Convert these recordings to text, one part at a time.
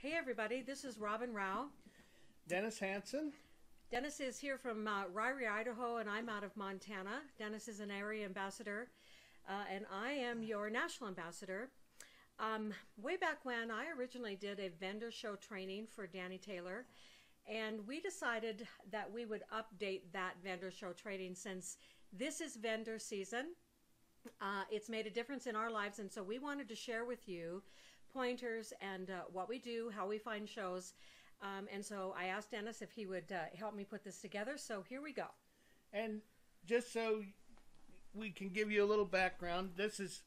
Hey everybody, this is Robin Rau. Dennis Hansen. Dennis is here from Rau, Idaho, and I'm out of Montana. Dennis is an area ambassador, and I am your national ambassador. Way back when, I originally did a vendor show training for Danny Taylor, and we decided that we would update that vendor show training since this is vendor season. It's made a difference in our lives, and so we wanted to share with you pointers and what we do, how we find shows. And so I asked Dennis if he would help me put this together. So here we go. And just so we can give you a little background, this is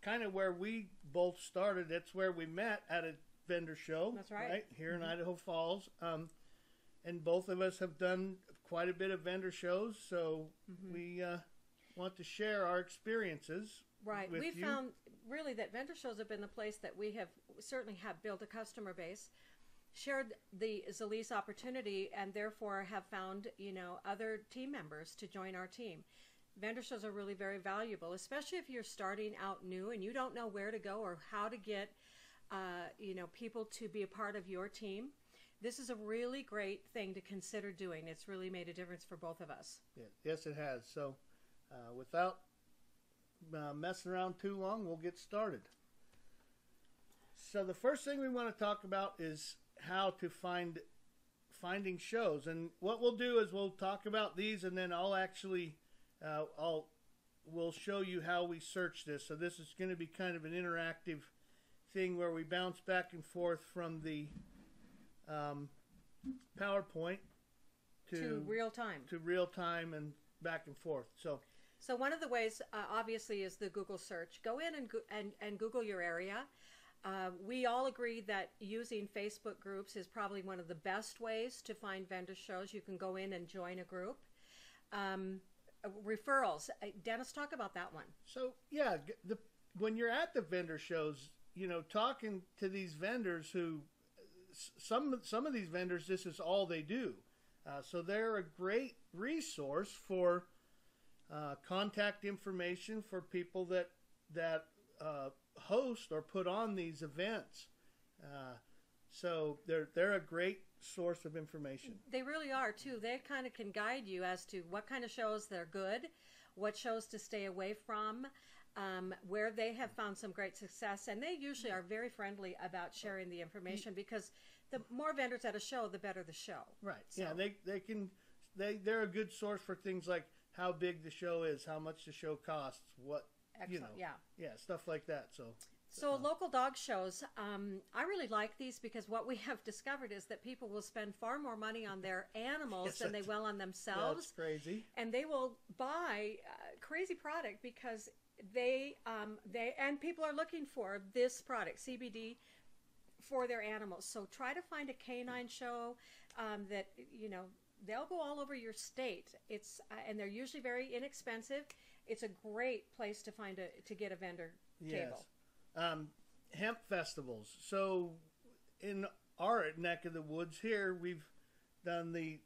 kind of where we both started. That's where we met at a vendor show. That's right. Here in Idaho Falls. And both of us have done quite a bit of vendor shows. So we want to share our experiences. Right. We found really that vendor shows have been the place that we have certainly have built a customer base, shared the ZILIS opportunity, and therefore have found, other team members to join our team. Vendor shows are really very valuable, especially if you're starting out new and you don't know where to go or how to get, people to be a part of your team. This is a really great thing to consider doing. It's really made a difference for both of us. Yeah, yes, it has. So without messing around too long, we'll get started. So the first thing we want to talk about is how to finding shows. And what we'll do is we'll talk about these, and then I'll actually we'll show you how we search this. So this is going to be kind of an interactive thing where we bounce back and forth from the PowerPoint to real time and back and forth. So one of the ways, obviously, is the Google search. Go in and Google your area. We all agree that using Facebook groups is probably one of the best ways to find vendor shows. You can go in and join a group. Referrals. Dennis, talk about that one. So, yeah, when you're at the vendor shows, talking to these vendors who, some of these vendors, this is all they do. So they're a great resource for contact information for people that host or put on these events. So they're a great source of information. They really are too. They kind of can guide you as to what kind of shows they're good, what shows to stay away from, where they have found some great success, and they usually are very friendly about sharing the information because the more vendors at a show, the better the show. Right. So. Yeah, they're a good source for things like how big the show is, how much the show costs, what. Excellent, yeah, stuff like that. So local dog shows, I really like these because what we have discovered is that people will spend far more money on their animals than they will on themselves. That's crazy. And they will buy crazy product because they and people are looking for this product, CBD, for their animals. So try to find a canine show that they'll go all over your state. And they're usually very inexpensive. It's a great place to get a vendor table. Hemp festivals. So in our neck of the woods here, we've done the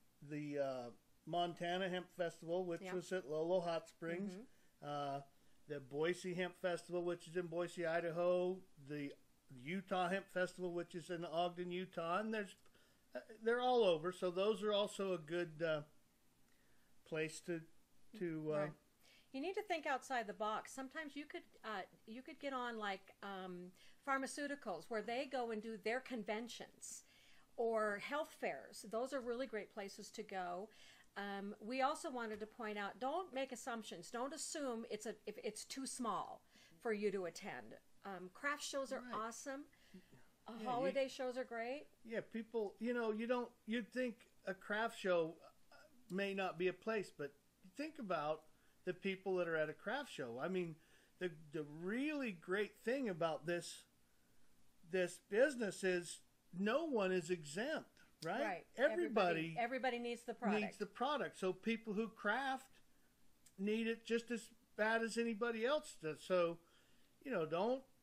Montana Hemp Festival, which was at Lolo Hot Springs. The Boise Hemp Festival, which is in Boise, Idaho. The Utah Hemp Festival, which is in Ogden, Utah. And they're all over. So those are also a good place to right. You need to think outside the box. Sometimes you could get on like pharmaceuticals where they go and do their conventions, or health fairs. Those are really great places to go. We also wanted to point out: don't make assumptions. Don't assume if it's too small for you to attend. Craft shows are awesome. Holiday shows are great. Yeah, people. You'd think a craft show may not be a place, but think about the people that are at a craft show. I mean, the really great thing about this business is no one is exempt, right? Right. Everybody needs the product. Needs the product. So people who craft need it just as bad as anybody else does. So,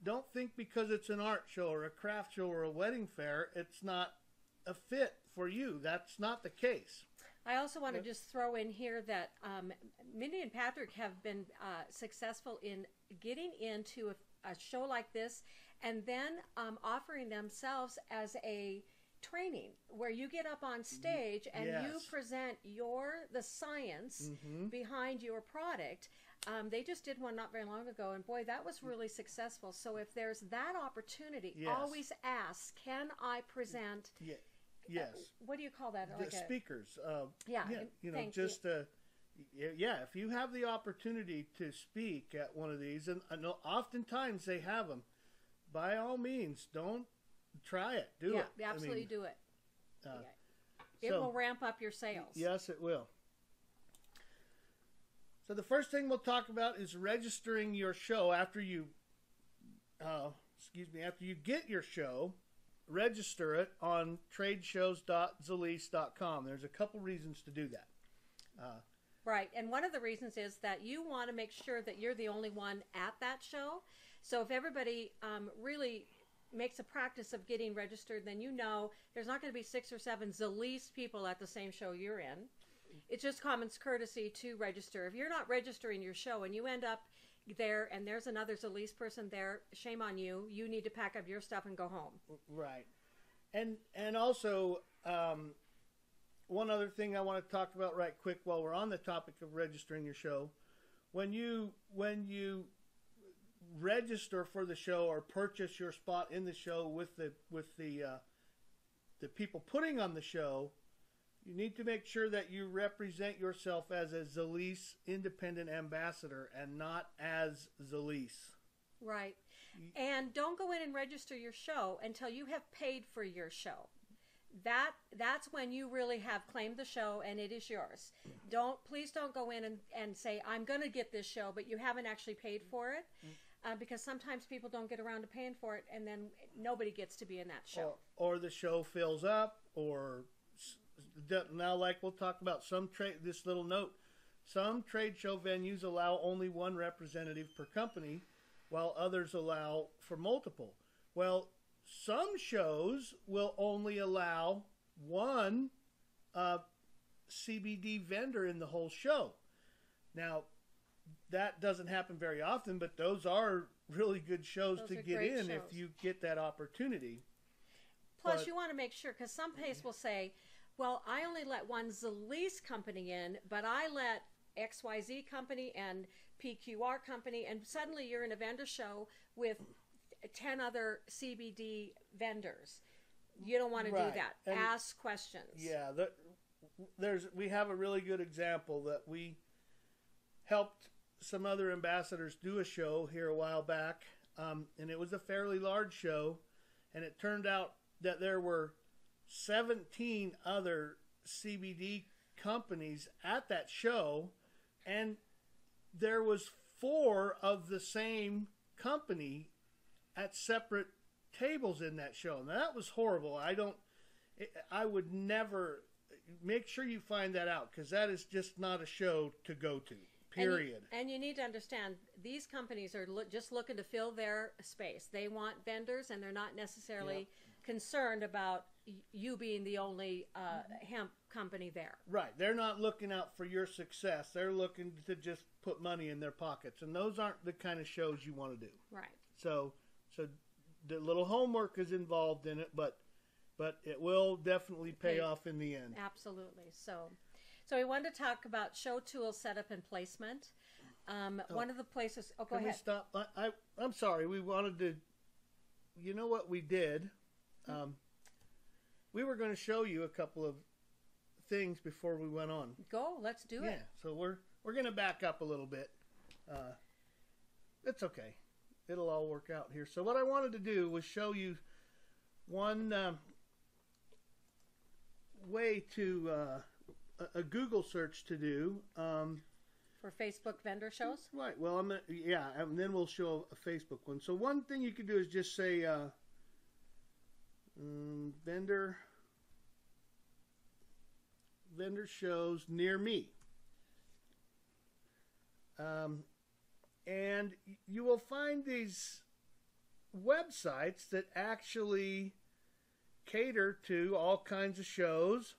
don't think because it's an art show or a craft show or a wedding fair, it's not a fit for you. That's not the case. I also want to just throw in here that Mindy and Patrick have been successful in getting into a show like this and then offering themselves as a training where you get up on stage and Yes. you present the science behind your product. They just did one not very long ago, and boy, that was really successful. So if there's that opportunity, Yes. always ask, can I present? Yes. What do you call that? The speakers. Yeah. You know, thank just you. yeah. If you have the opportunity to speak at one of these, and I know oftentimes they have them, by all means, don't try it. Do it. Yeah, absolutely do it. It so- will ramp up your sales. Yes, it will. So the first thing we'll talk about is registering your show after you, after you get your show, register it on tradeshows.zilis.com. There's a couple reasons to do that. Right, and one of the reasons is that you want to make sure that you're the only one at that show. So if everybody really makes a practice of getting registered, then you know there's not going to be 6 or 7 ZILIS people at the same show you're in. It's just common courtesy to register. If you're not registering your show and you end up there and there's another ZILIS person there, shame on you. You need to pack up your stuff and go home. Right. And also, one other thing I want to talk about right quick while we're on the topic of registering your show. When you register for the show or purchase your spot in the show with the people putting on the show, you need to make sure that you represent yourself as a ZILIS independent ambassador and not as ZILIS. Right. And don't go in and register your show until you have paid for your show. That's when you really have claimed the show and it is yours. Please don't go in and say, I'm going to get this show, but you haven't actually paid for it. Because sometimes people don't get around to paying for it and then nobody gets to be in that show. Or the show fills up, or now, like we'll talk about this little note, some trade show venues allow only one representative per company, while others allow for multiple. Well, some shows will only allow one CBD vendor in the whole show. Now, that doesn't happen very often, but those are really good shows to get in if you get that opportunity. Plus, you want to make sure, because some place will say, well, I only let one ZILIS company in, but I let XYZ company and PQR company, and suddenly you're in a vendor show with 10 other CBD vendors. You don't want to do that. And ask questions. Yeah, we have a really good example that we helped some other ambassadors do a show here a while back, and it was a fairly large show, and it turned out that there were 17 other CBD companies at that show, and there was 4 of the same company at separate tables in that show. Now, that was horrible. I would never. Make sure you find that out, because that is just not a show to go to. Period. And you need to understand, these companies are just looking to fill their space. They want vendors, and they're not necessarily concerned about you being the only hemp company there. Right. They're not looking out for your success. They're looking to just put money in their pockets, and those aren't the kind of shows you want to do. Right. So the little homework is involved in it, but it will definitely pay off in the end. Absolutely. So we wanted to talk about show tool setup and placement. One of the places. Oh, go ahead. Can we stop? I'm sorry. We wanted to. You know what we did? We were going to show you a couple of things before we went on. Go. Let's do it. Yeah. So we're going to back up a little bit. It's okay. It'll all work out here. So what I wanted to do was show you one way to. A Google search to do for Facebook vendor shows. Right. Well, and then we'll show a Facebook one. So one thing you could do is just say vendor shows near me, and you will find these websites that actually cater to all kinds of shows.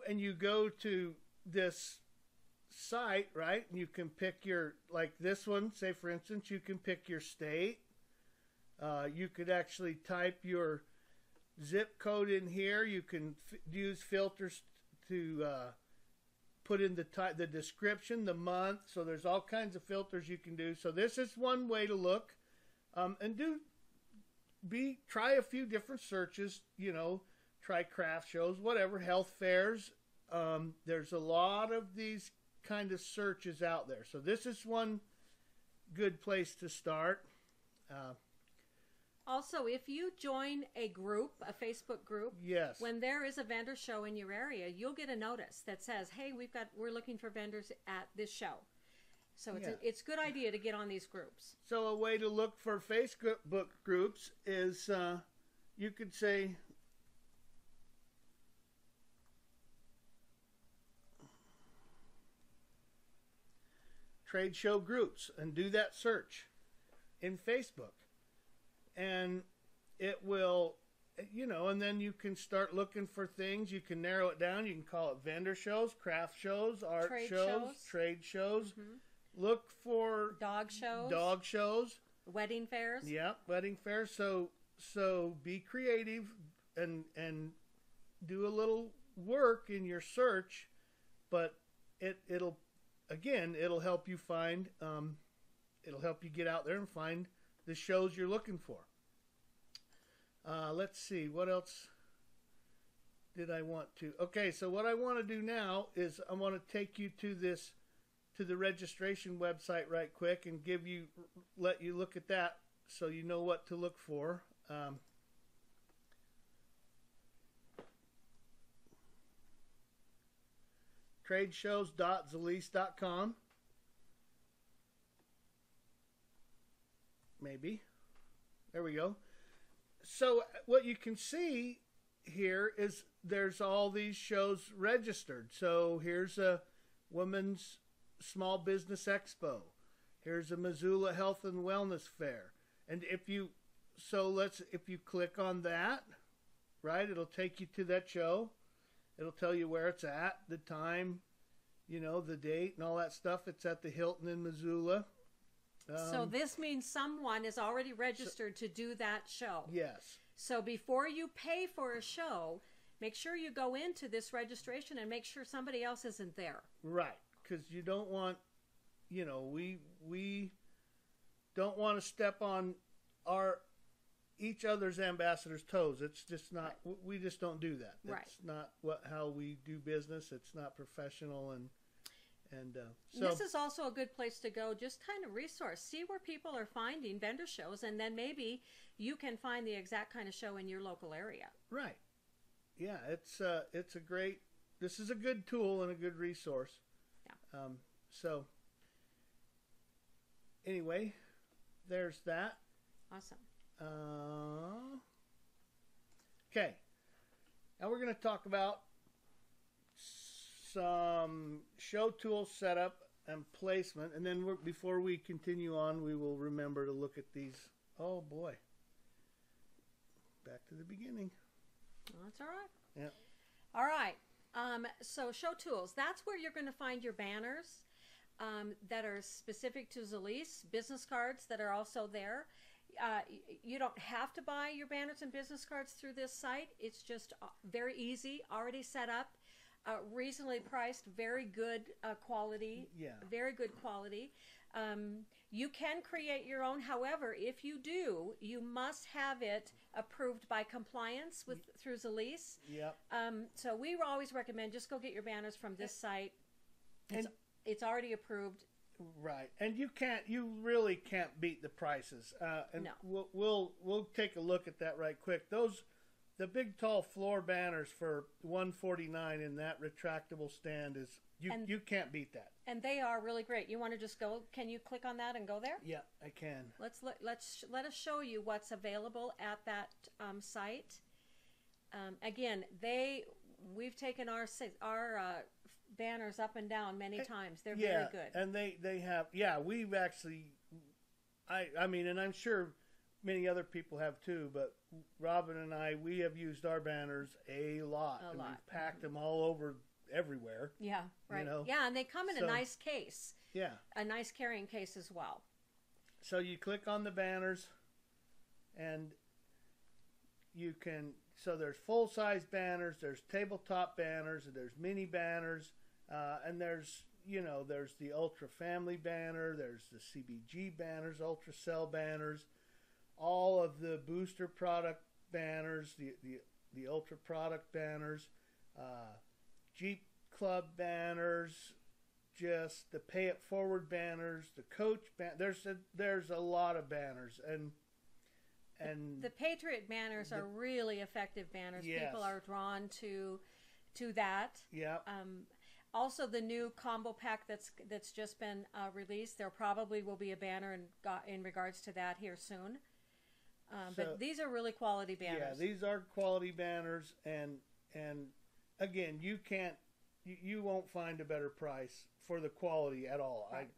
And you go to this site, right? And you can pick like this one, say for instance, you can pick your state. You could actually type your zip code in here. You can use filters to put in the description, the month. So there's all kinds of filters you can do. So this is one way to look, and try a few different searches. You know, try craft shows, whatever, health fairs. There's a lot of these kind of searches out there. So this is one good place to start. Also, if you join a group, a Facebook group, yes, when there is a vendor show in your area, you'll get a notice that says, "Hey, we're looking for vendors at this show." So it's a good idea to get on these groups. So a way to look for Facebook groups is you could say trade show groups and do that search in Facebook. And it will, you know, and then you can start looking for things. You can narrow it down. You can call it vendor shows, craft shows, art shows, trade shows. Mm-hmm. Look for dog shows, wedding fairs. Yeah, wedding fairs. So be creative and do a little work in your search, but it'll help you find. It'll help you get out there and find the shows you're looking for. Let's see, what else did I want to? Okay, so what I want to do now is I want to take you to the registration website right quick and let you look at that so you know what to look for. Tradeshows.zilis.com. Maybe. There we go. So what you can see here is there's all these shows registered. So here's a Women's Small Business Expo. Here's a Missoula Health and Wellness Fair. And if you click on that, right, it'll take you to that show. It'll tell you where it's at, the time, you know, the date and all that stuff. It's at the Hilton in Missoula. So this means someone is already registered to do that show. Yes. So before you pay for a show, make sure you go into this registration and make sure somebody else isn't there. Right, because you don't want, you know, we don't want to step on each other's ambassadors' toes. It's just not. Right. We just don't do that. Right. It's not how we do business. It's not professional and. So this is also a good place to go, just kind of resource, see where people are finding vendor shows, and then maybe you can find the exact kind of show in your local area. Right. Yeah, it's a great. This is a good tool and a good resource. Yeah. So anyway, there's that. Awesome. Okay. Now we're going to talk about some show tool setup and placement, and then before we continue on, we will remember to look at these. Oh boy, back to the beginning. That's all right. Yeah. All right. So show tools. That's where you're going to find your banners that are specific to ZILIS, business cards that are also there. You don't have to buy your banners and business cards through this site. It's just very easy, already set up. Reasonably priced, very good quality. Yeah. Very good quality. You can create your own. However, if you do, you must have it approved by compliance through ZILIS. Yep. So we always recommend just go get your banners from this site. It's already approved. Right, and you really can't beat the prices. And no. We'll take a look at that right quick. The big tall floor banners for $149 in that retractable stand is you can't beat that. And they are really great. You want to just go? Can you click on that and go there? Yeah, I can. Let us show you what's available at that site. Again, we've taken our banners up and down many times. They're very good. And they have we've actually I mean, and I'm sure many other people have too, but Robin and we have used our banners a lot. We've packed them all over everywhere. Yeah, right. You know? Yeah, and they come in a nice case. Yeah. A nice carrying case as well. So you click on the banners and you can. So there's full-size banners, there's tabletop banners, there's mini banners, and there's the Ultra Family banner, there's the CBG banners, Ultra Cell banners, all of the booster product banners, the Ultra product banners, Jeep Club banners, just the Pay It Forward banners, the Coach there's a lot of banners, and the Patriot banners are really effective banners. Yes. People are drawn to that. Yeah. Also, the new combo pack that's just been released. There probably will be a banner in regards to that here soon. But these are really quality banners. Yeah, these are quality banners, and again, you won't find a better price for the quality at all. Right.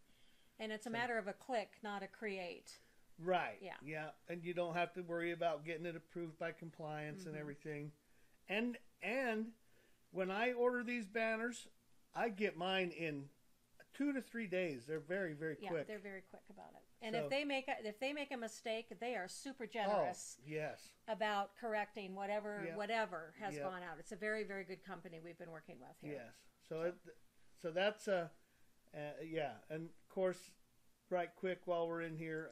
And it's a matter of a click, not a create. Right. Yeah. Yeah, and you don't have to worry about getting it approved by compliance and everything. And when I order these banners, I get mine in 2 to 3 days. They're very, very quick. Yeah, they're very quick about it. And if they make a mistake, they are super generous. Oh, yes. About correcting whatever has gone out. It's a very, very good company we've been working with here. Yes. So that's and of course, right quick while we're in here,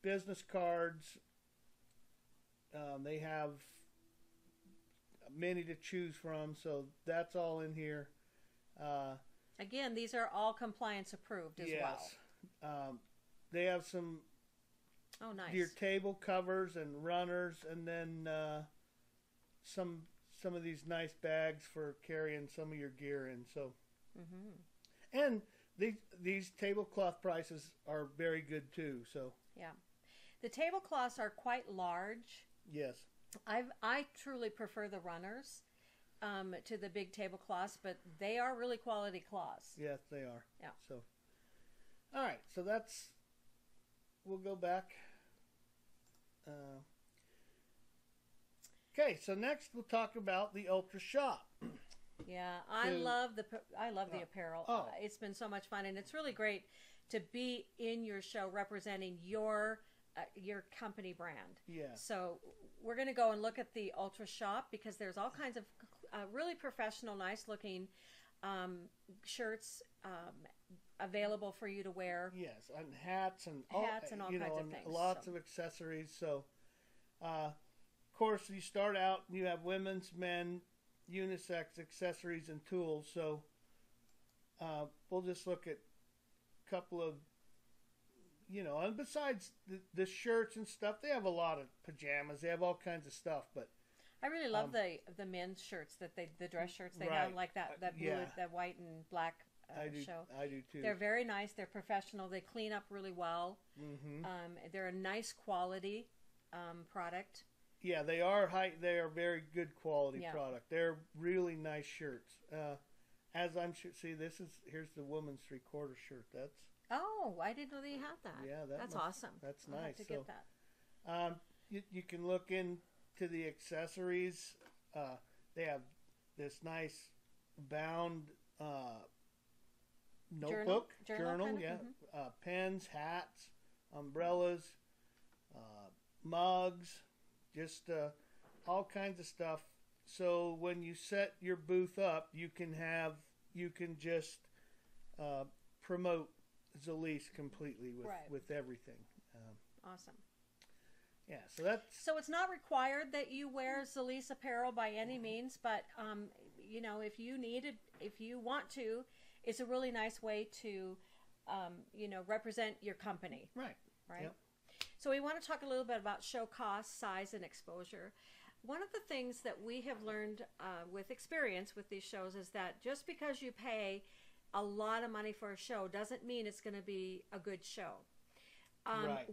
business cards. They have many to choose from, so that's all in here. Again, these are all compliance approved as well. They have some your table covers and runners, and then some of these nice bags for carrying some of your gear in. So, and these tablecloth prices are very good too. So yeah, the tablecloths are quite large. Yes, I truly prefer the runners to the big tablecloths, but they are really quality cloths. Yes, they are. Yeah. So, all right. So that's. We'll go back. Okay, so next we'll talk about the Ultra Shop. Yeah, I love the apparel. It's been so much fun, and it's really great to be in your show representing your company brand. Yeah. So we're going to go and look at the Ultra Shop because there's all kinds of really professional, nice looking shirts available for you to wear. Yes, and hats and all kinds of things. Lots of accessories. So, of course, you start out and you have women's, men, unisex accessories and tools. So, we'll just look at a couple of, and besides the shirts and stuff, they have a lot of pajamas. They have all kinds of stuff, but I really love the men's shirts the dress shirts they have, like that blue, that white and black I do too. They're very nice. They're professional. They clean up really well. They're a nice quality product. Yeah, they are They are very good quality product. They're really nice shirts. As I'm sure. See, here's the woman's 3/4 shirt. That's. Oh, I didn't know that you had that. Yeah, that's awesome. That's I'll nice. have to get that. You can look into the accessories. They have this nice bound notebook, journal kind of? Pens, hats, umbrellas, mugs, just all kinds of stuff. So when you set your booth up, you can just promote ZILIS completely with everything. Awesome. Yeah, so it's not required that you wear ZILIS apparel by any means, but if you want to, it's a really nice way to represent your company. Right. Yep. So we want to talk a little bit about show cost, size, and exposure. One of the things that we have learned with experience with these shows is that just because you pay a lot of money for a show doesn't mean it's going to be a good show.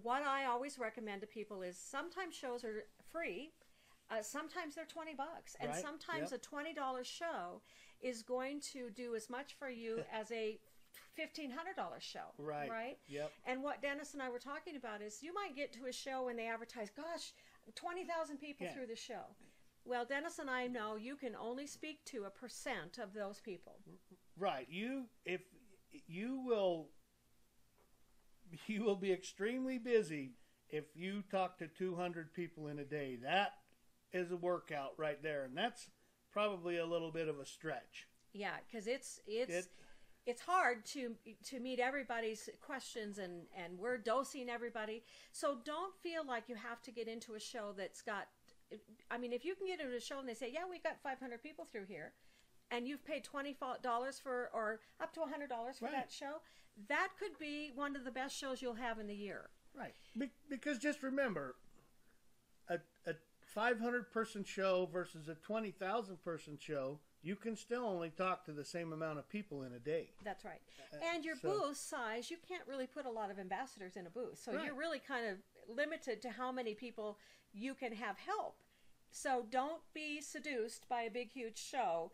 What I always recommend to people is sometimes shows are free, sometimes they're $20, and sometimes a $20 show is going to do as much for you as a $1,500 show. Right. Yep. And what Dennis and I were talking about is you might get to a show and they advertise, gosh, 20,000 people through the show. Well, Dennis and I know you can only speak to 1% of those people. Right. You will be extremely busy if you talk to 200 people in a day, that is a workout right there, and that's probably a little bit of a stretch. Yeah, because it's hard to meet everybody's questions, and we're dosing everybody. So don't feel like you have to get into a show that's got, I mean, if you can get into a show and they say, yeah, we got 500 people through here, and you've paid $20 for, or up to $100 for Right. that show, that could be one of the best shows you'll have in the year. Right. Because just remember, a 500-person show versus a 20,000-person show, you can still only talk to the same amount of people in a day. That's right. And your booth size, you can't really put a lot of ambassadors in a booth. So Right. you're really kind of limited to how many people you can have help. So don't be seduced by a big, huge show,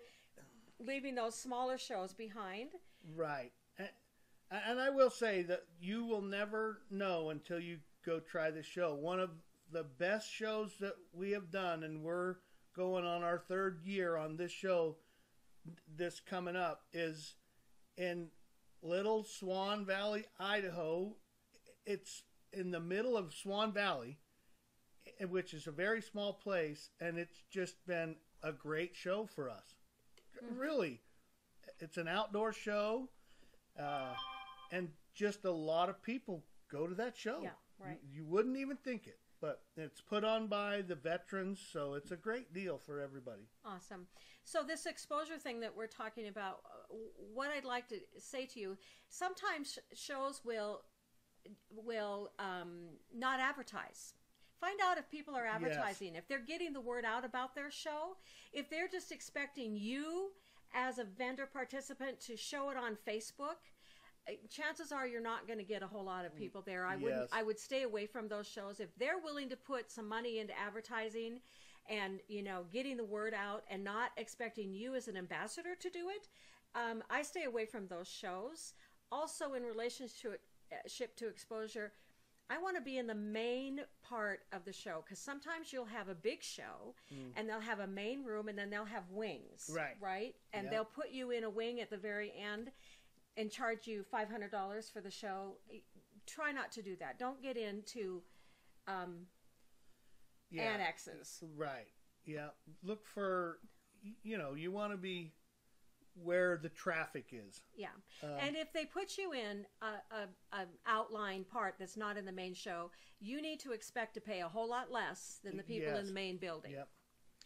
leaving those smaller shows behind. Right. And I will say that you will never know until you go try the show. One of the best shows that we have done, and we're going on our 3rd year on this show, this coming up, is in Little Swan Valley, Idaho. It's in the middle of Swan Valley, which is a very small place, and it's just been a great show for us. Really, it's an outdoor show, and just a lot of people go to that show. Yeah, right. You wouldn't even think it, but it's put on by the veterans, so it's a great deal for everybody. Awesome. So this exposure thing that we're talking about, what I'd like to say to you, sometimes shows will not advertise. Find out if people are advertising, if they're getting the word out about their show, if they're just expecting you as a vendor participant to show it on Facebook. Chances are you're not going to get a whole lot of people there. I would stay away from those shows. If they're willing to put some money into advertising and, you know, getting the word out and not expecting you as an ambassador to do it, I stay away from those shows. Also, in relationship to exposure, I want to be in the main part of the show, because sometimes you'll have a big show and they'll have a main room and then they'll have wings. Right? And they'll put you in a wing at the very end and charge you $500 for the show. Try not to do that. Don't get into annexes. Right. Yeah. Look for, you want to be where the traffic is. Yeah. And if they put you in an outline part that's not in the main show, you need to expect to pay a whole lot less than the people in the main building. Yep.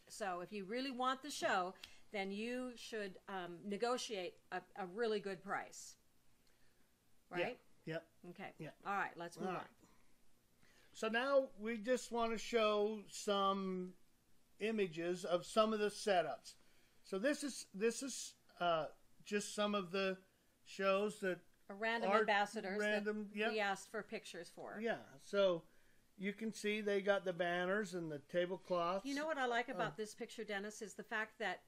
So if you really want the show, then you should negotiate a really good price. Right? Yep. Okay. Yeah. All right, let's move on. So now we just want to show some images of some of the setups. So this is just some of the shows that random ambassadors that yep. we asked for pictures for. Yeah. So you can see they got the banners and the tablecloths. You know what I like about this picture, Dennis, is the fact that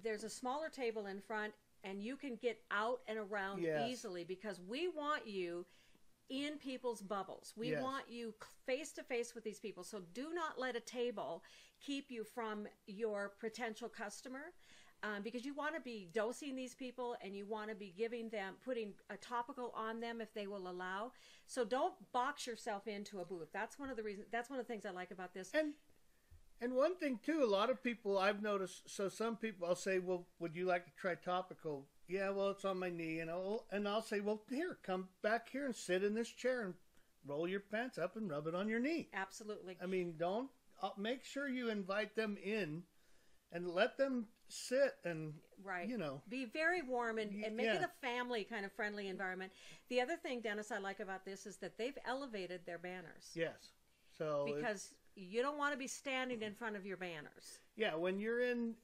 there's a smaller table in front and you can get out and around easily, because we want you in people's bubbles. We want you face to face with these people. So do not let a table keep you from your potential customer, because you want to be dosing these people and you want to be putting a topical on them if they will allow. So don't box yourself into a booth. That's one of the reasons. That's one of the things I like about this. And one thing too, a lot of people I've noticed. So some people, I'll say, "Well, would you like to try topical?" Yeah, well, it's on my knee, and I'll say, "Well, here, come back here and sit in this chair and roll your pants up and rub it on your knee." Absolutely. I mean, don't make sure you invite them in and let them sit and be very warm and make it a family kind of friendly environment. The other thing, Dennis, I like about this is that they've elevated their banners. Yes. So because you don't want to be standing in front of your banners. Yeah, when you're in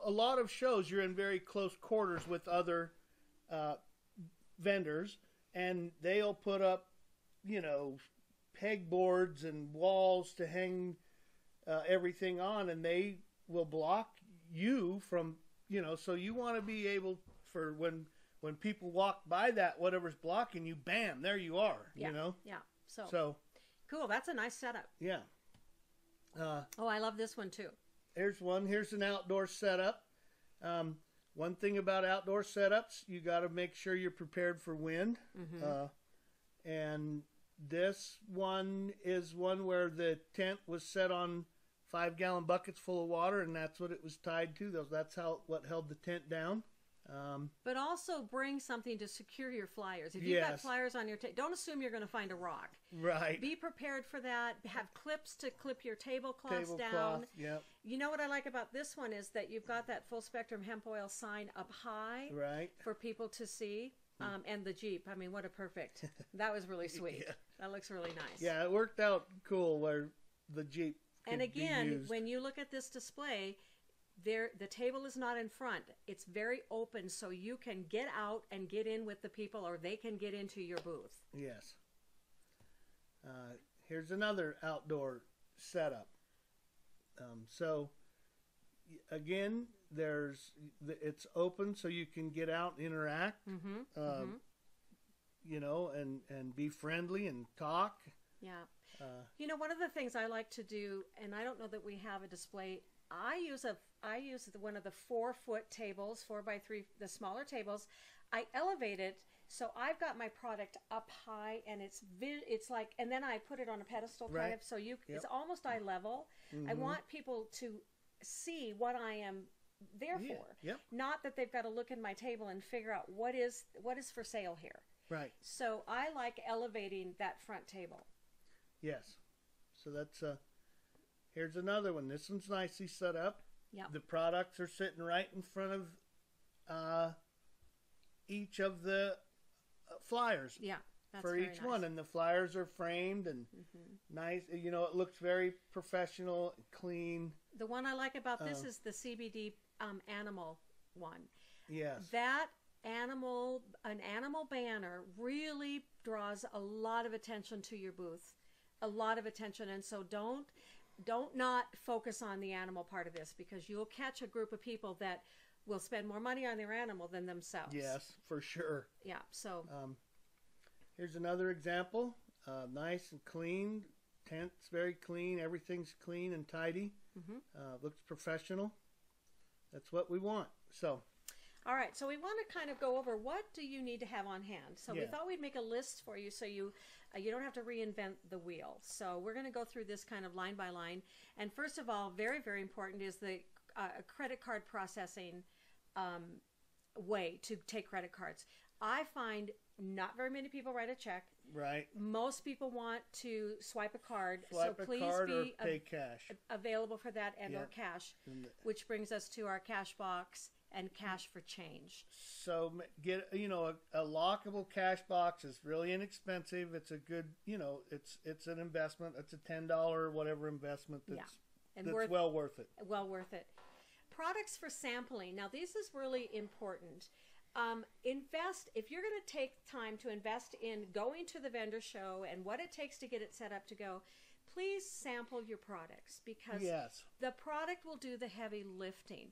a lot of shows, you're in very close quarters with other vendors, and they'll put up, pegboards and walls to hang everything on, and they will block you from, so you want to be able for when people walk by that, whatever's blocking you, bam, there you are, Yeah. Yeah. So cool. That's a nice setup. Yeah. I love this one too. Here's one. Here's an outdoor setup. One thing about outdoor setups, you got to make sure you're prepared for wind. Mm-hmm. And This one is one where the tent was set on 5-gallon buckets full of water, and that's what it was tied to. That's what held the tent down. But also bring something to secure your flyers. If you've got flyers on your tent, don't assume you're going to find a rock. Right. Be prepared for that. Have clips to clip your tablecloths down. Tablecloth, yep. You know what I like about this one is that you've got that full spectrum hemp oil sign up high, right, for people to see. And the Jeep. I mean, what a perfect. That was really sweet. Yeah. That looks really nice. Yeah, it worked out cool where the Jeep could And again, be used. when you look at this display, the table is not in front. It's very open, so you can get out and get in with the people, or they can get into your booth. Yes. Here's another outdoor setup. So, again, it's open, so you can get out and interact. You know, and be friendly and talk. Yeah. You know, one of the things I like to do, and I don't know that we have a display. I use one of the 4-foot tables, 4x3, the smaller tables. I elevate it, so I've got my product up high, and it's like, and then I put it on a pedestal kind of, so it's almost eye level. I want people to see what I am there for. Yep. Not that they've got to look at my table and figure out what is for sale here. Right. So I like elevating that front table. Yes. So that's here's another one. This one's nicely set up. Yeah. The products are sitting right in front of each of the flyers. Yeah. That's for each nice. one, and the flyers are framed and nice. You know, it looks very professional, clean. The one I like about this is the CBD animal one. Yes. That an animal banner really draws a lot of attention to your booth, a lot of attention, and so don't not focus on the animal part of this, because you'll catch a group of people that will spend more money on their animal than themselves. Yes, for sure. Yeah. So. Here's another example. Nice and clean. Tent's very clean. Everything's clean and tidy. Looks professional. That's what we want. So. All right. So we want to kind of go over, what do you need to have on hand? So we thought we'd make a list for you, so you don't have to reinvent the wheel. So we're going to go through this kind of line by line. And first of all, very, very important is the credit card processing way to take credit cards. I find not very many people write a check. Right. Most people want to swipe a card. Swipe so a please card be or pay cash. Available for that, and or cash, which brings us to our cash box and cash for change. So get, you know, a lockable cash box is really inexpensive. It's a good, you know, it's an investment. It's a $10 or whatever investment that's well worth it. Well worth it. Products for sampling. Now, this is really important. If you're going to take time to invest in going to the vendor show and what it takes to get it set up to go, please sample your products, because the product will do the heavy lifting.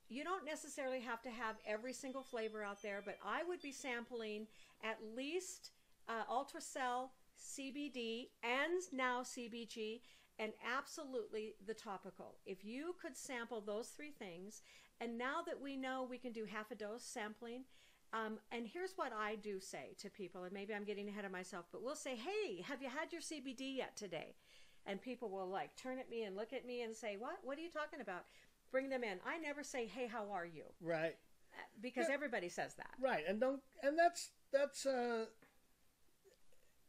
You don't necessarily have to have every single flavor out there, but I would be sampling at least Ultracell, CBD, and now CBG, and absolutely the topical. If you could sample those 3 things, and now that we know we can do half a dose sampling, and here's what I do say to people, and maybe I'm getting ahead of myself, but we'll say, hey, have you had your CBD yet today? And people will like turn at me and look at me and say, what are you talking about? Bring them in. I never say, hey, how are you? Right. Because everybody says that. Right. And that's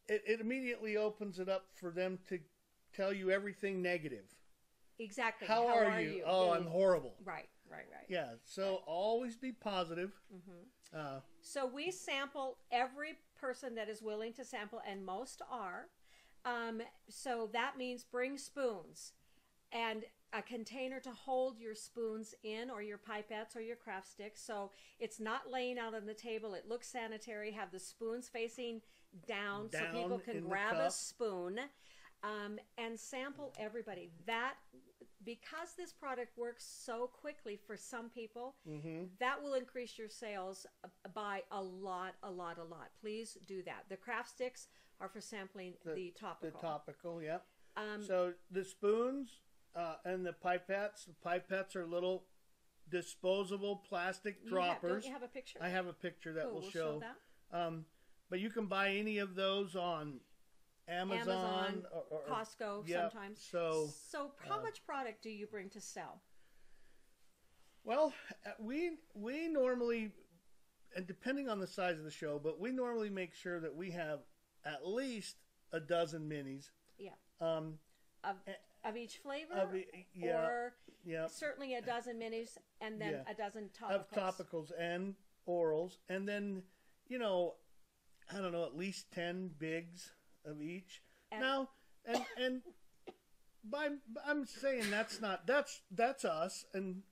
it immediately opens it up for them to tell you everything negative. Exactly. How are you? Oh, I'm horrible. Right. Yeah. So always be positive. So we sample every person that is willing to sample, and most are. So that means bring spoons and a container to hold your spoons in, or your pipettes or your craft sticks. So it's not laying out on the table. It looks sanitary. Have the spoons facing down so people can grab a spoon and sample everybody. Because this product works so quickly for some people, that will increase your sales by a lot. Please do that. The craft sticks are for sampling the topical. The topical, yep. So the spoons and the pipettes are little disposable plastic droppers. Don't you have a picture? I have a picture that will show that. But you can buy any of those on Amazon or Costco yeah, sometimes. So how much product do you bring to sell? Well, we normally, and depending on the size of the show, but we normally make sure that we have at least a dozen minis. Yeah. Of each flavor? Or certainly a dozen minis and then a dozen topicals. Of topicals and orals. And then, I don't know, at least 10 bigs of each. And I'm saying that's us. And,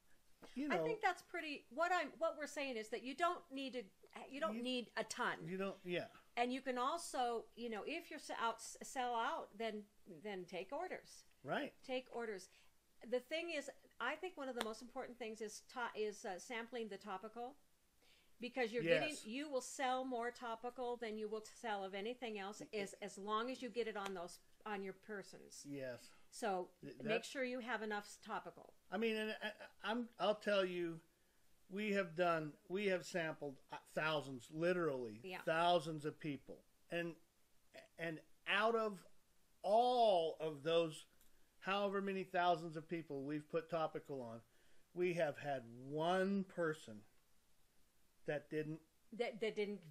I think that's pretty, what we're saying is that you don't need a ton. You don't, yeah. And you can also, if you're sell out, then take orders. Right. Take orders. The thing is, I think one of the most important things is sampling the topical, because you will sell more topical than you will sell of anything else, as long as you get it on your persons. Yes. So make sure you have enough topical. I mean, and I'll tell you, we have sampled thousands, literally thousands of people, and out of all of those, however many thousands of people we've put topical on, we have had one person that didn't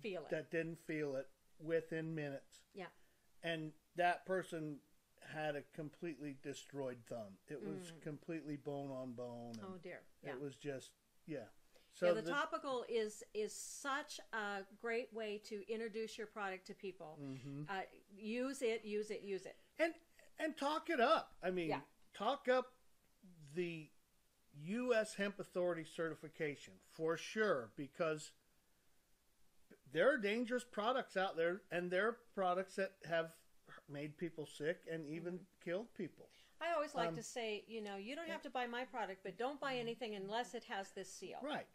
feel it. That didn't feel it within minutes. Yeah. And that person had a completely destroyed thumb. It was completely bone on bone. Oh dear. Yeah. It was just So the topical is such a great way to introduce your product to people. Mm-hmm. Use it. And talk it up. I mean, talk up the U.S. Hemp Authority certification for sure, because there are dangerous products out there, and there are products that have made people sick and even killed people. I always like to say, you don't have to buy my product, but don't buy anything unless it has this seal. Right.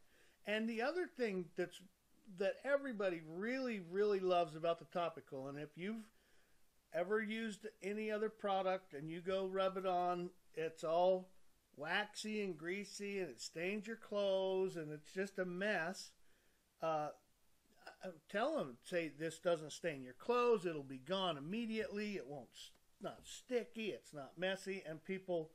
And the other thing that everybody really, really loves about the topical, and if you've ever used any other product and you go rub it on, it's all waxy and greasy and it stains your clothes and it's just a mess. Tell them, say, this doesn't stain your clothes, it'll be gone immediately, it's not sticky, it's not messy, and people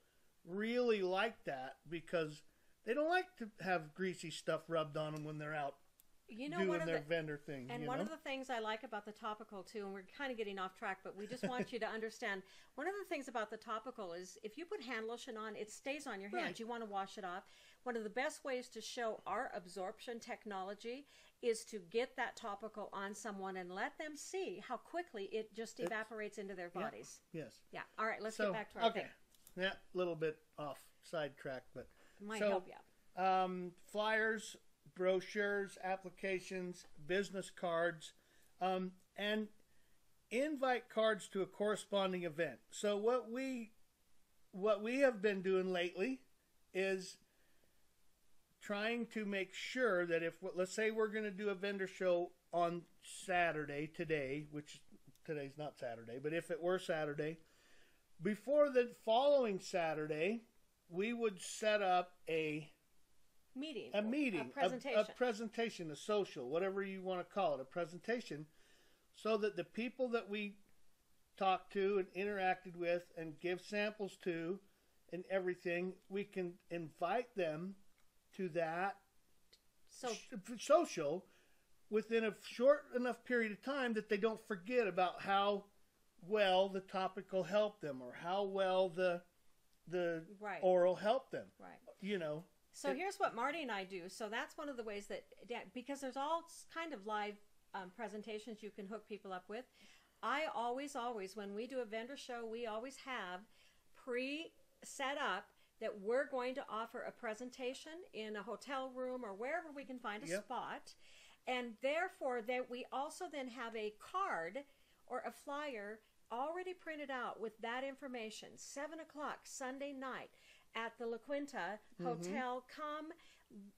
really like that because they don't like to have greasy stuff rubbed on them when they're out doing their vendor thing. And one of the things I like about the topical too, and we're kind of getting off track, but we just want you to understand, one of the things about the topical is if you put hand lotion on, it stays on your hands. Right. You want to wash it off. One of the best ways to show our absorption technology is to get that topical on someone and let them see how quickly it just evaporates into their bodies. Yes. Yeah. All right, let's get back to our thing. Yeah, a little bit off sidetrack, but might help you. Flyers, brochures, applications, business cards, and invite cards to a corresponding event. So what we have been doing lately is trying to make sure that if, let's say we're going to do a vendor show on Saturday today, which today's not Saturday, but if it were Saturday, before the following Saturday, we would set up a presentation, a social, whatever you want to call it, a presentation, so that the people that we talked to and interacted with and give samples to and everything, we can invite them to that social within a short enough period of time that they don't forget about how well the topical helped them or how well the oral helped them. Right. So here's what Marty and I do. So that's one of the ways that, because there's all kind of live presentations you can hook people up with. I always, when we do a vendor show, we always have pre-set up that we're going to offer a presentation in a hotel room or wherever we can find a spot. And therefore, we also then have a card or a flyer already printed out with that information. 7 o'clock Sunday night at the La Quinta Hotel. Come,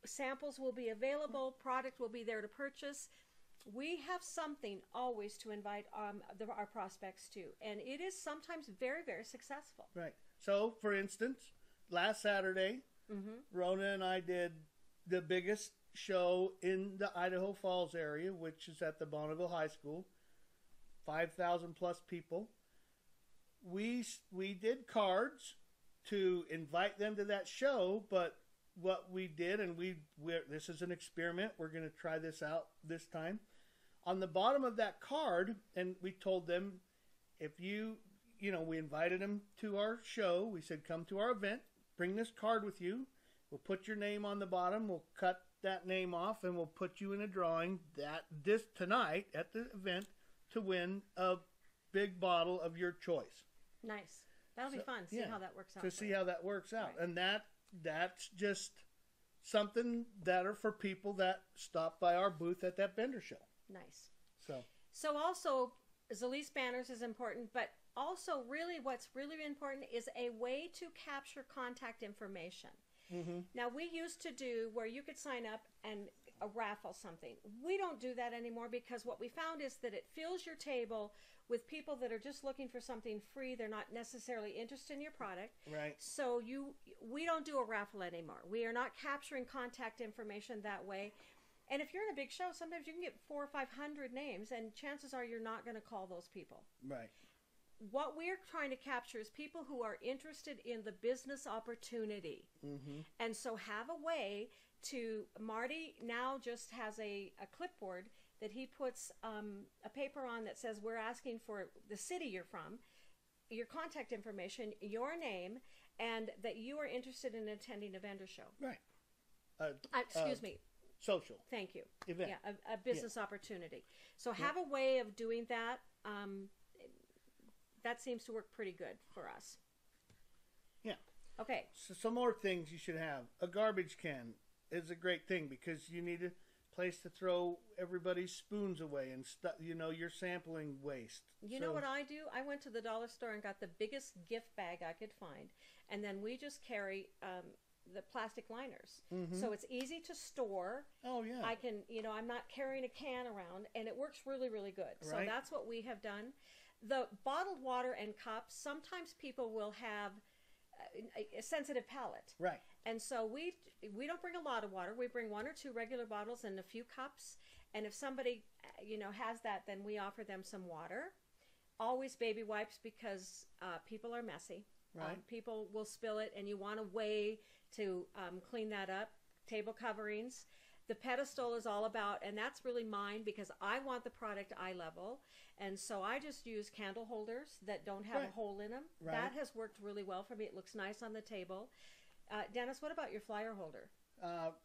samples will be available, product will be there to purchase. We have something always to invite our prospects to, and it is sometimes very, very successful. Right. So, for instance, last Saturday, Rona and I did the biggest show in the Idaho Falls area, which is at the Bonneville High School. 5,000 plus people. we did cards to invite them to that show, but what we did, and this is an experiment. We're going to try this out this time. On the bottom of that card, and we told them, if we invited them to our show. We said, come to our event, bring this card with you. We'll put your name on the bottom. We'll cut that name off, and we'll put you in a drawing tonight at the event to win a big bottle of your choice. Nice. That'll be fun. See how that works out. To see how that works out. Right. And that's just something that are for people that stop by our booth at that vendor show. Nice. So also, ZILIS banners is important, but also really what's really important is a way to capture contact information. Mm-hmm. Now, we used to do where you could sign up and raffle something. We don't do that anymore because what we found is that it fills your table with people that are just looking for something free. They're not necessarily interested in your product. Right. So we don't do a raffle anymore. We are not capturing contact information that way. And if you're in a big show, sometimes you can get 400 or 500 names, and chances are you're not going to call those people. Right. What we're trying to capture is people who are interested in the business opportunity. Mm-hmm. And so have a way to, Marty now just has a clipboard that he puts a paper on that says we're asking for the city you're from, your contact information, your name, and that you are interested in attending a vendor show. Right. Excuse me. Social. Thank you. Event. Yeah, a business opportunity. So have a way of doing that. That seems to work pretty good for us. Yeah. Okay. So some more things you should have. A garbage can is a great thing because you need a place to throw everybody's spoons away and your sampling waste. You know what I do? I went to the dollar store and got the biggest gift bag I could find, and then we just carry the plastic liners. Mm-hmm. So it's easy to store. Oh, yeah. I can, I'm not carrying a can around, and it works really, really good. Right. So that's what we have done. The bottled water and cups, sometimes people will have a sensitive palate. Right. And so we don't bring a lot of water. We bring 1 or 2 regular bottles and a few cups. And if somebody, has that, then we offer them some water. Always baby wipes because people are messy. Right. People will spill it, and you want a way to clean that up. Table coverings. The pedestal is all about, and that's really mine because I want the product eye level. And so I just use candle holders that don't have a hole in them. Right. That has worked really well for me. It looks nice on the table. Dennis, what about your flyer holder?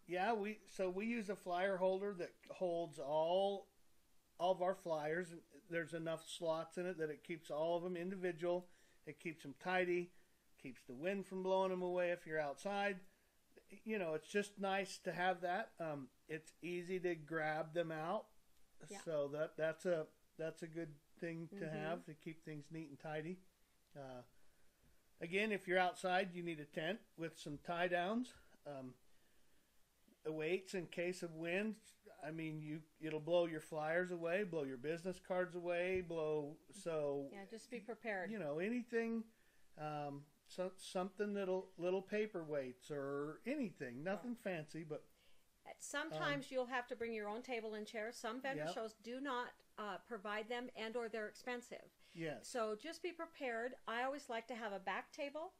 We use a flyer holder that holds all of our flyers. There's enough slots in it that it keeps all of them individual. It keeps them tidy, keeps the wind from blowing them away if you're outside. It's just nice to have that. It's easy to grab them out. Yeah. So that's a good thing to have to keep things neat and tidy. Again, if you're outside, you need a tent with some tie downs. Weights in case of wind. I mean, it'll blow your flyers away, blow your business cards away, just be prepared. Anything. Something little paperweights or anything, nothing fancy, but sometimes you'll have to bring your own table and chairs. Some vendor shows do not provide them, and or they're expensive. Yes. So just be prepared. I always like to have a back table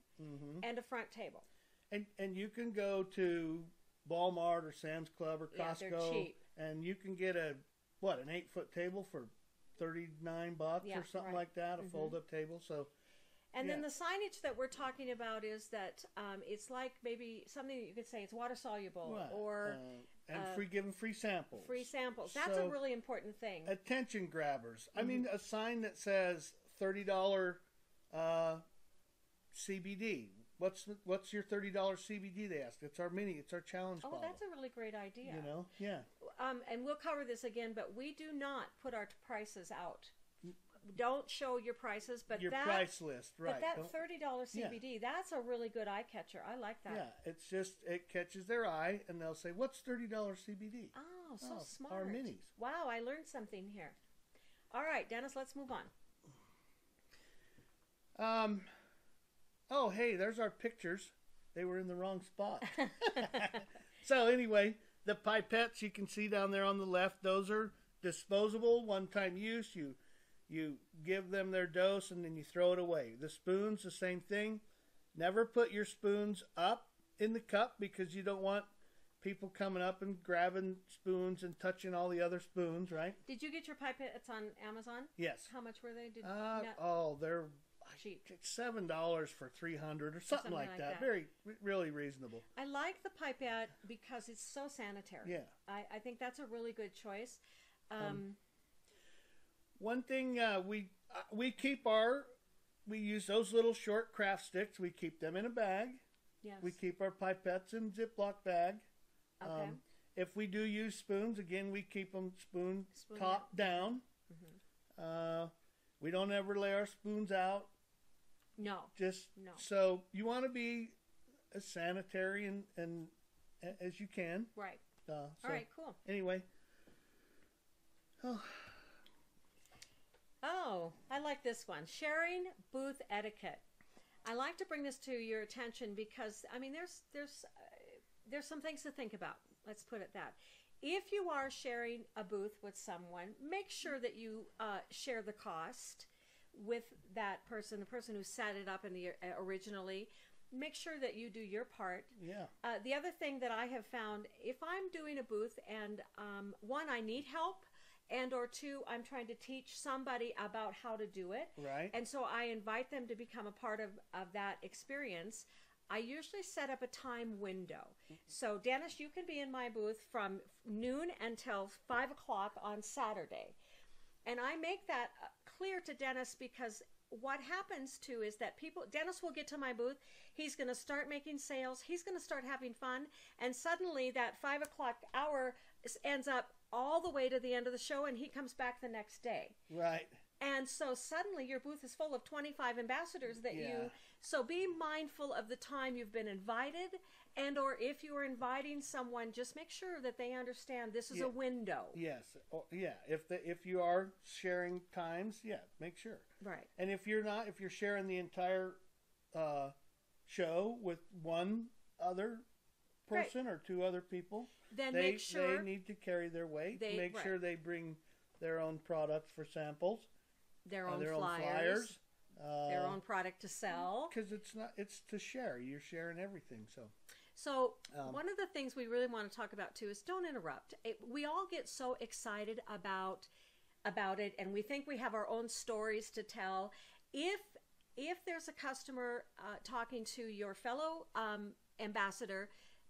and a front table. And you can go to Walmart or Sam's Club or Costco. Yeah, they're cheap. And you can get an 8-foot table for $39 or something like that, a fold-up table. So. And then the signage that we're talking about is that it's like maybe something that you could say it's water soluble or giving free samples. Free samples. That's a really important thing. Attention grabbers. I mean, a sign that says $30 CBD. What's your $30 CBD? They ask. It's our challenge bottle. Oh, that's a really great idea. Yeah. And we'll cover this again, but we do not put our prices out. Don't show your prices, but your price list, right? But that $30 CBD, that's a really good eye catcher. I like that. Yeah, it's just it catches their eye, and they'll say, "What's $30 CBD?" Oh, so smart! Our minis. Wow, I learned something here. All right, Dennis, let's move on. Oh, hey, there's our pictures. They were in the wrong spot. So anyway, the pipettes you can see down there on the left, those are disposable, one-time use. You You give them their dose, and then you throw it away. The spoons, the same thing. Never put your spoons up in the cup because you don't want people coming up and grabbing spoons and touching all the other spoons, right? Did you get your pipettes on Amazon? Yes. How much were they? They're cheap. $7 for 300 or something like that. Very, really reasonable. I like the pipette because it's so sanitary. Yeah. I think that's a really good choice. One thing we use those little short craft sticks. We keep them in a bag. Yes. We keep our pipettes in Ziploc bag. Okay. If we do use spoons, again, we keep them spoon top down. Mm-hmm. We don't ever lay our spoons out. No. No. So you want to be as sanitary and as you can. Right. All right, cool. Anyway. Oh, I like this one. Sharing booth etiquette. I like to bring this to your attention because, I mean, there's some things to think about. Let's put it that. If you are sharing a booth with someone, make sure that you share the cost with that person, the person who set it up originally. Make sure that you do your part. Yeah. The other thing that I have found, if I'm doing a booth and one, I need help, and or two, I'm trying to teach somebody about how to do it. Right. And so I invite them to become a part of that experience. I usually set up a time window. So, Dennis, you can be in my booth from noon until 5 o'clock on Saturday. And I make that clear to Dennis because what happens too is that Dennis will get to my booth, he's going to start making sales, he's going to start having fun, and suddenly that 5 o'clock hour ends up all the way to the end of the show, and he comes back the next day. Right. And so suddenly your booth is full of 25 ambassadors so be mindful of the time you've been invited, and or if you are inviting someone, just make sure that they understand this is a window. Yes. If you are sharing times, make sure. Right. And if you're sharing the entire show with one other person or two other people, then make sure they need to carry their weight. Make sure they bring their own products for samples, their own flyers, their own product to sell. Because it's to share. You're sharing everything. So one of the things we really want to talk about too is don't interrupt. We all get so excited about it, and we think we have our own stories to tell. If there's a customer talking to your fellow ambassador,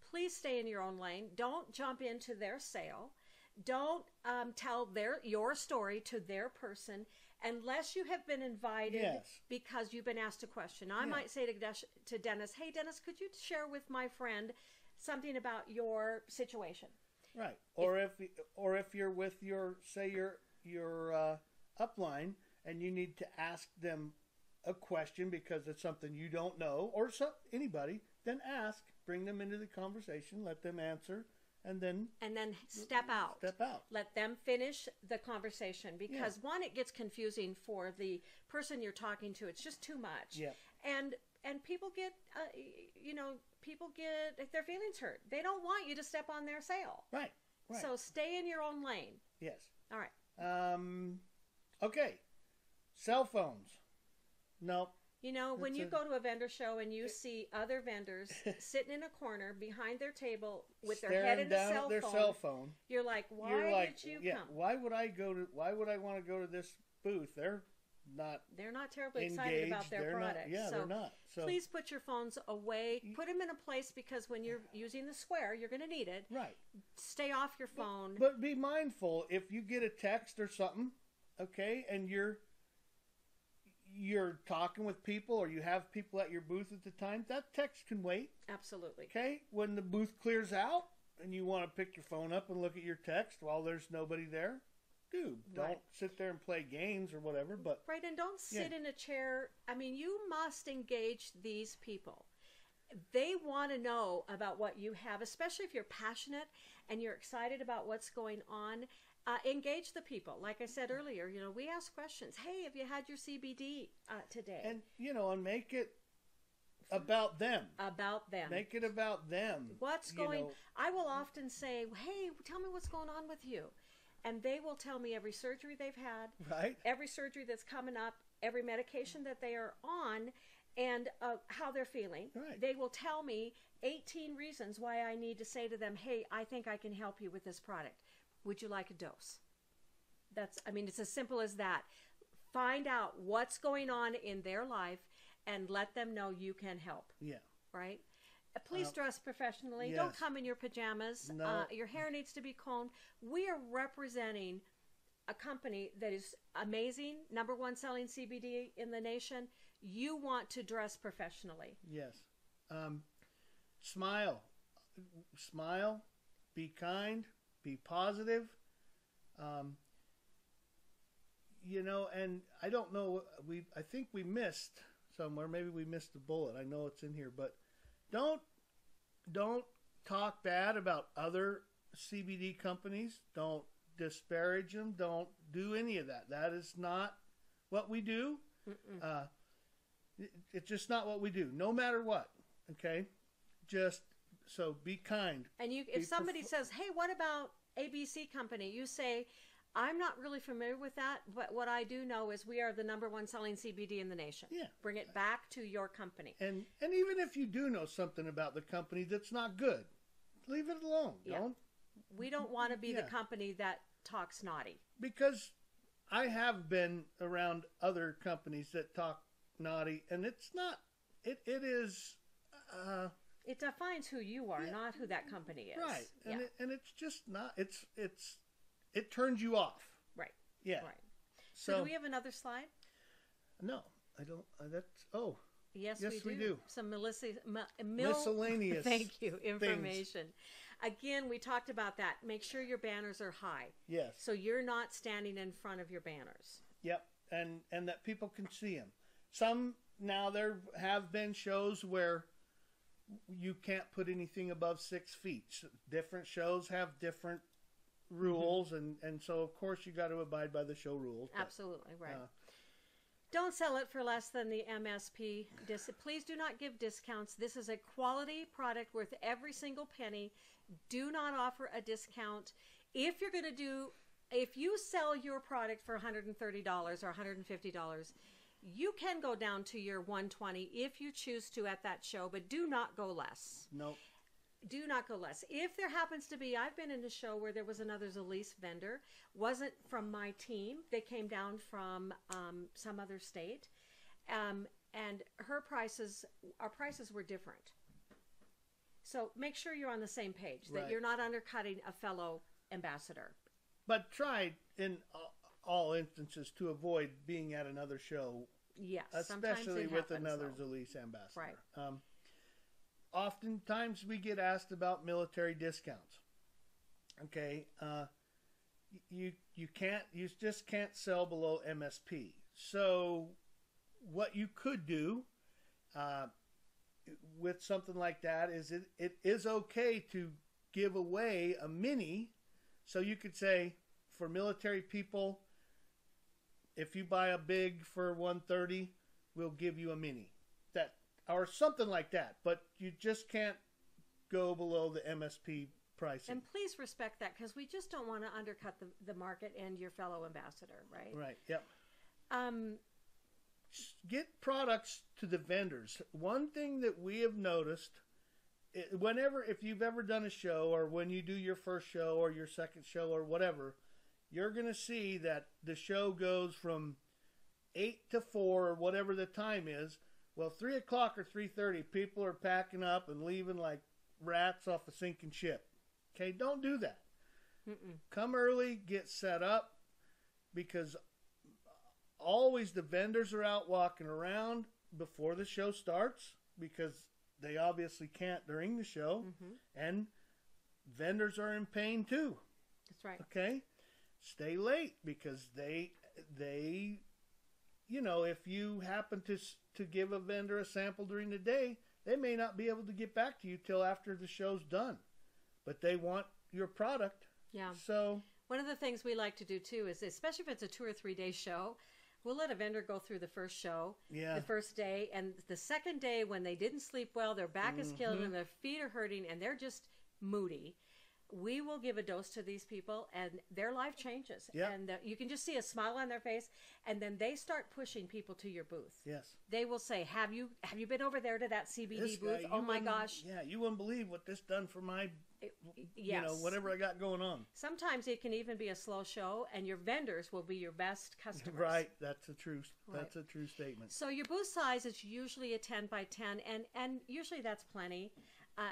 please stay in your own lane. Don't jump into their sale. Don't tell your story to their person unless you have been invited because you've been asked a question. I might say to Dennis, "Hey, Dennis, could you share with my friend something about your situation?" Right. Or if you're with your upline and you need to ask them a question because it's something you don't know, or anybody, then ask. Bring them into the conversation. Let them answer. And then step out. Let them finish the conversation because one, it gets confusing for the person you're talking to. It's just too much. Yeah. And people get their feelings hurt. They don't want you to step on their sale. Right. So stay in your own lane. Yes. All right. Okay. Cell phones. No. When you go to a vendor show and you see other vendors sitting in a corner behind their table with their head in their cell phone, you're like, why did you come? Why would I want to go to this booth? They're not terribly excited about their product. They're not. So please put your phones away. Put them in a place because when you're using the square, you're going to need it. Right. Stay off your phone. But be mindful if you get a text or something, okay, and you're talking with people or you have people at your booth at the time, that text can wait. Absolutely. Okay? When the booth clears out and you want to pick your phone up and look at your text while there's nobody there, don't sit there and play games or whatever. But right, and don't sit in a chair. I mean, you must engage these people. They want to know about what you have, especially if you're passionate and you're excited about what's going on. Engage the people. Like I said earlier, we ask questions. Hey, have you had your CBD today? And, and make it about them. About them. Make it about them. I will often say, hey, tell me what's going on with you. and they will tell me every surgery they've had, Right. every surgery that's coming up, every medication that they are on, and how they're feeling. Right. They will tell me 18 reasons why I need to say to them, hey, I think I can help you with this product. Would you like a dose? It's as simple as that. Find out what's going on in their life and let them know you can help. Yeah. Right? Please dress professionally. Yes. Don't come in your pajamas. No. Your hair needs to be combed. We are representing a company that is amazing, #1 selling CBD in the nation. You want to dress professionally. Yes. Smile. Smile. Be kind. Be positive. And I don't know, I think we missed somewhere. Maybe we missed the bullet. I know it's in here, but don't talk bad about other CBD companies. Don't disparage them. Don't do any of that. That is not what we do. It's just not what we do, no matter what. Okay? Just so be kind. And if somebody says, hey, what about ABC company? You say, I'm not really familiar with that, but what I do know is we are the #1 selling CBD in the nation. Yeah. Bring it back to your company. And even if you do know something about the company that's not good, leave it alone. Yeah. We don't want to be the company that talks naughty. Because I have been around other companies that talk naughty, and it's not. It is. It defines who you are, not who that company is. Right. And it's just not. It turns you off. Right. Yeah. Right. So do we have another slide? No, I don't. Yes, we do. Some miscellaneous. Thank you. Information. Again, we talked about that. Make sure your banners are high. Yes. So you're not standing in front of your banners. Yep. And that people can see them. Now there have been shows where you can't put anything above 6 feet. Different shows have different rules, and so of course you got to abide by the show rules. Absolutely right. Don't sell it for less than the MSP. Please do not give discounts. This is a quality product worth every single penny. Do not offer a discount. If you sell your product for $130 or $150, you can go down to your $120 if you choose to at that show, but do not go less. Nope. Do not go less. If there happens to be, I've been in a show where there was another ZILIS vendor. Wasn't from my team. They came down from some other state. And our prices were different. So make sure you're on the same page, that you're not undercutting a fellow ambassador. But try in all instances to avoid being at another show. Yes. Especially with another ZILIS ambassador. Right. Oftentimes we get asked about military discounts. Okay, you just can't sell below MSP. So what you could do with something like that is it is okay to give away a mini. So you could say, for military people, if you buy a big for $130, we'll give you a mini. Or something like that, but you just can't go below the MSP pricing. And please respect that, because we just don't want to undercut the market and your fellow ambassador, right? Right, yep. Get products to the vendors. One thing that we have noticed, if you've ever done a show, or when you do your first show or your second show or whatever, you're going to see that the show goes from 8 to 4 or whatever the time is. Well, 3 o'clock or 3:30, people are packing up and leaving like rats off a sinking ship. Okay, don't do that. Come early, get set up, because always the vendors are out walking around before the show starts, because they obviously can't during the show, and vendors are in pain too. That's right. Okay, stay late, because they if you happen to give a vendor a sample during the day, they may not be able to get back to you till after the show's done, but they want your product. Yeah. So one of the things we like to do too is, especially if it's a 2 or 3 day show, we'll let a vendor go through the first show, the first day, and the second day when they didn't sleep well, their back is killing them, their feet are hurting, and they're just moody. we will give a dose to these people, and their life changes. Yeah. And you can just see a smile on their face, and then they start pushing people to your booth. Yes. They will say, "Have you been over there to that CBD This booth? guy, Oh you my wouldn't- gosh!" Yeah, you wouldn't believe what this done for my, Yes. whatever I got going on. Sometimes it can even be a slow show, and your vendors will be your best customers. Right. That's a true. Right. That's a true statement. So your booth size is usually a 10 by 10, and usually that's plenty.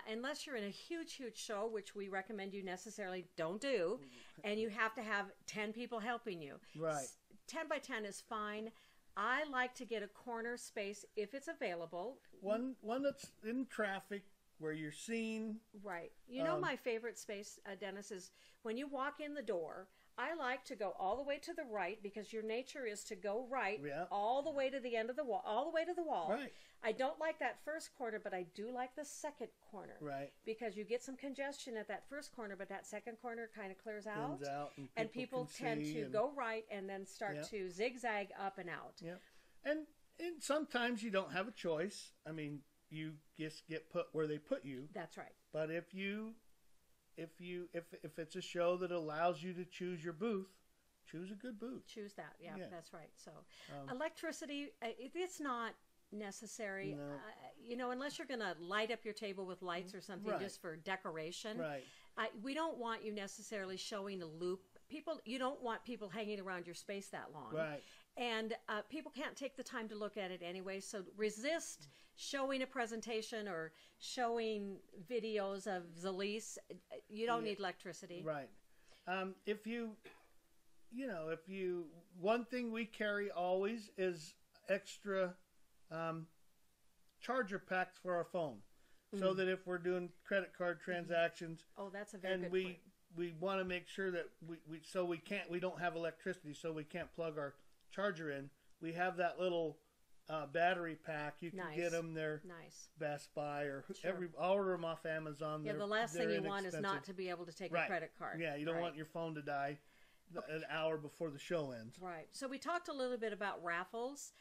Unless you're in a huge show, which we recommend you necessarily don't do, and you have to have 10 people helping you. Right. 10 by 10 is fine. I like to get a corner space if it's available. One that's in traffic where you're seen. Right. You know, my favorite space, Dennis, is when you walk in the door. I like to go all the way to the right because your nature is to go right Yeah. all the way to the end of the wall, all the way to the wall. Right. I don't like that first corner, but I do like the second corner. Right. Because you get some congestion at that first corner, but that second corner kind of clears out. Thins out And people can tend see to go right and then start Yeah. to zigzag up and out. Yeah. And sometimes you don't have a choice. I mean, you just get put where they put you. That's right. But if it's a show that allows you to choose your booth, choose a good booth. Choose that. Yeah, Yeah. that's right. So electricity, it's not necessary. No. Unless you're going to light up your table with lights or something Right. just for decoration. Right. We don't want you necessarily showing a loop. You don't want people hanging around your space that long. Right. And people can't take the time to look at it anyway, so resist showing a presentation or showing videos of ZILIS. You don't need electricity. Right. One thing we carry always is extra charger packs for our phone, so that if we're doing credit card transactions, Oh, that's a very and good we point. we want to make sure that we don't have electricity, so we can't plug our charger in. We have that little battery pack. You can Nice. get them there. Nice. Best Buy or Sure. I'll order them off Amazon. Yeah, the last thing you want is not to be able to take a Right. credit card. Yeah, you don't Right. want your phone to die an hour before the show ends. Right. So we talked a little bit about raffles.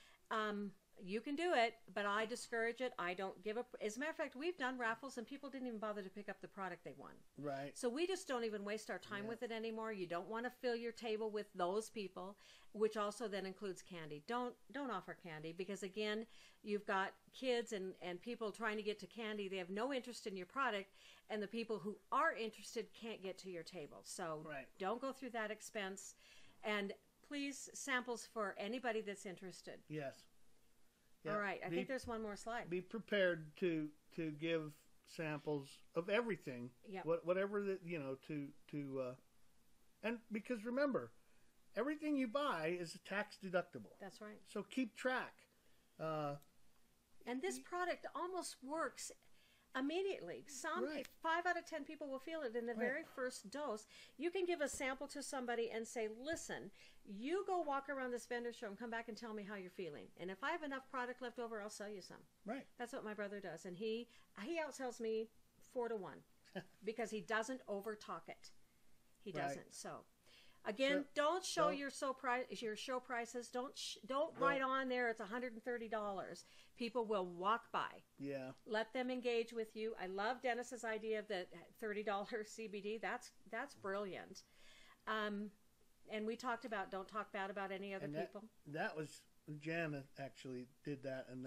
You can do it, but I discourage it. I don't give up. As a matter of fact, we've done raffles and people didn't even bother to pick up the product they won. Right. So we just don't even waste our time with it anymore. You don't want to fill your table with those people, which also then includes candy. Don't offer candy because, again, you've got kids and people trying to get to candy. They have no interest in your product, and the people who are interested can't get to your table. So Right. don't go through that expense. And please, samples for anybody that's interested. Yes. Yeah. All right. I think there's one more slide. Be prepared to give samples of everything. Yep. Whatever that and because remember, everything you buy is tax deductible. That's right. So keep track. And this product almost works immediately. Right. 5 out of 10 people will feel it in the very first dose. You can give a sample to somebody and say, listen, you go walk around this vendor show and come back and tell me how you're feeling. And if I have enough product left over, I'll sell you some. Right. That's what my brother does. And he outsells me 4-1 because he doesn't over talk it. He Right. doesn't. So again, don't show your show prices. Don't write on there it's $130. People will walk by. Yeah. Let them engage with you. I love Dennis's idea of the $30 CBD. That's brilliant. And we talked about don't talk bad about any other people. That was Jana actually did that, and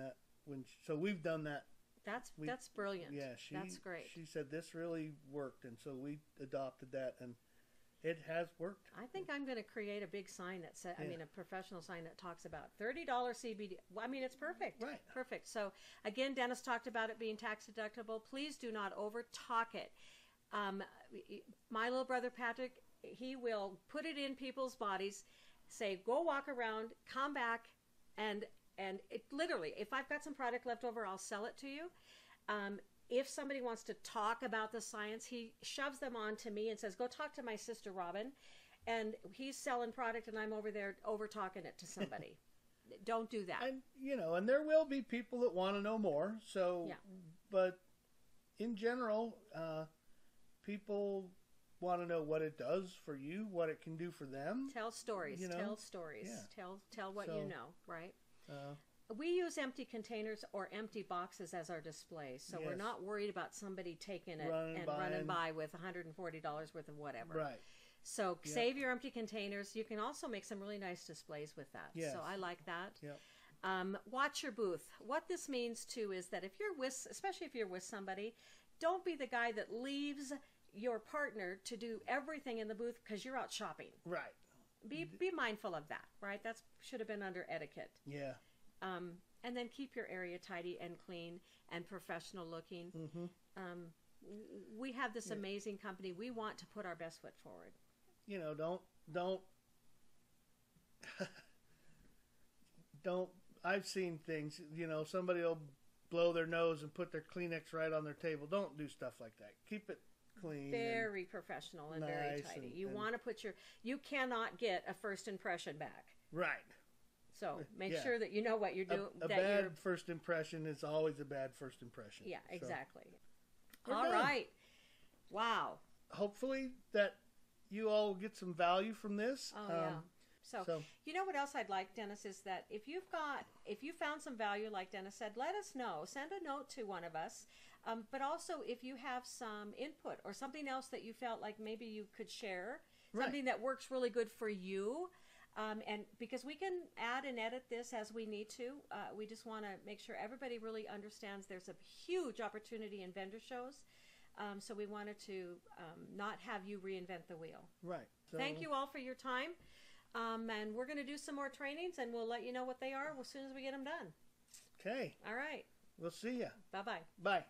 so we've done that. That's brilliant. Yeah, that's great. She said this really worked, and so we adopted that, and it has worked. I think I'm going to create a big sign that says, a professional sign that talks about $30 CBD. Well, I mean, it's perfect. Right. Perfect. So, again, Dennis talked about it being tax deductible. Please do not over talk it. My little brother Patrick, he will put it in people's bodies, say, go walk around, come back, and it literally, if I've got some product left over, I'll sell it to you. If somebody wants to talk about the science, he shoves them on to me and says, go talk to my sister Robin. And he's selling product and I'm over there over talking it to somebody. Don't do that. And there will be people that want to know more. So, but in general, people want to know what it does for you, what it can do for them. Tell stories. Tell stories. Yeah. Tell what you know, right? we use empty containers or empty boxes as our display, so we're Yes. not worried about somebody taking it and running by with $140 worth of whatever. Right. So save your empty containers. You can also make some really nice displays with that. Yes. So I like that. Yep. Watch your booth. What this means too is that if you're with, especially if you're with somebody, don't be the guy that leaves your partner to do everything in the booth because you're out shopping. Right. Be mindful of that, right? That should have been under etiquette. Yeah. And then keep your area tidy and clean and professional looking. We have this amazing company. We want to put our best foot forward. You know, don't don't. I've seen things. You know, somebody will blow their nose and put their Kleenex right on their table. Don't do stuff like that. Keep it clean. Very professional and very nice tidy. You want to put your. You cannot get a first impression back. Right. So make sure that you know what you're doing. A bad first impression is always a bad first impression. Yeah, So, exactly. we're All done. right. Wow. Hopefully that you all get some value from this. Oh yeah. So you know what else I'd like, Dennis, is that if you found some value, like Dennis said, let us know. Send a note to one of us. But also, if you have some input or something else that you felt like maybe you could share, something that works really good for you. And because we can add and edit this as we need to, we just want to make sure everybody really understands there's a huge opportunity in vendor shows. So we wanted to not have you reinvent the wheel. Right. So, Thank you all for your time. And we're going to do some more trainings, and we'll let you know what they are as soon as we get them done. Okay. All right. We'll see ya. Bye-bye. Bye.